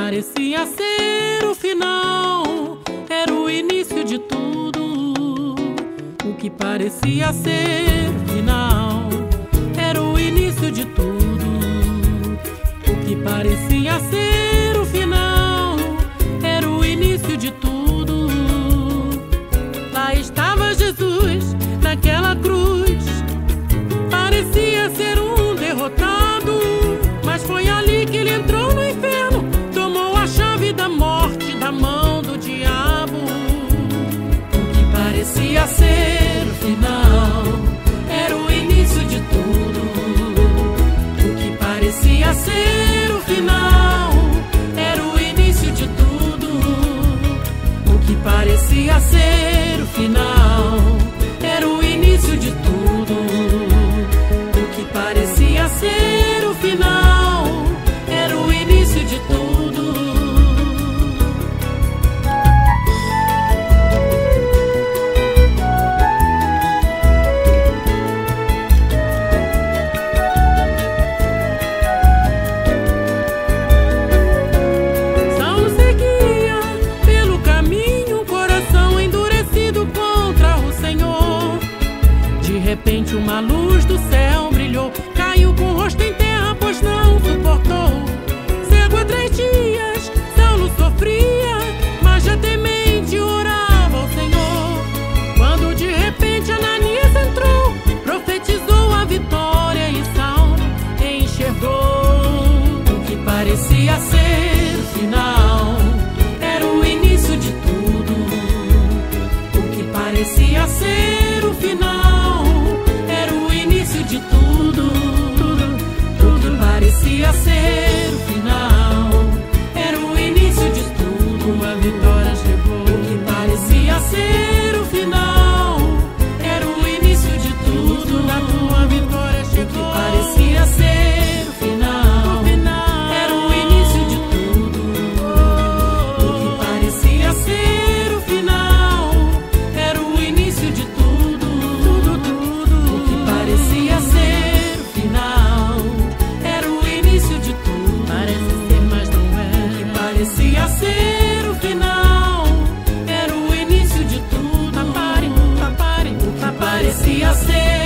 parecia ser o final era o início de tudo. O que parecia ser o final era o início de tudo. O que parecia ser o final era o início de tudo. Lá estava Jesus naquela cruz. Parecia ser um derrotado, mas foi ali que ele entrou no inferno. Tomou a chave da morte da mão do diabo. O que parecia ser o final era o início de tudo. O que parecia ser o final era o início de tudo. O que parecia ser o final era o início de tudo. O que parecia ser o final era o início de tudo. Saulo seguia pelo caminho, um coração endurecido contra o Senhor. De repente uma luz do céu brilhou, caiu com o rosto em terra, pois não suportou. Cego há 3 dias, Saulo sofria, mas já temente orava ao Senhor. Quando de repente Ananias entrou, profetizou a vitória e Saulo enxergou. O que parecia ser o final era o início de tudo. O que parecia ser o final era o início de tudo. O que parecia ser o final era o início de tudo. A vitória chegou. O que parecia ser o final era o início de tudo. A tua vitória chegou. O que parecia ser o final era o início de tudo. O que parecia ser o final era o início de tudo. O que parecia ser o final era o início de tudo. Parece ser, mas não é. O que parecia ser o final era o início de tudo. O que parecia ser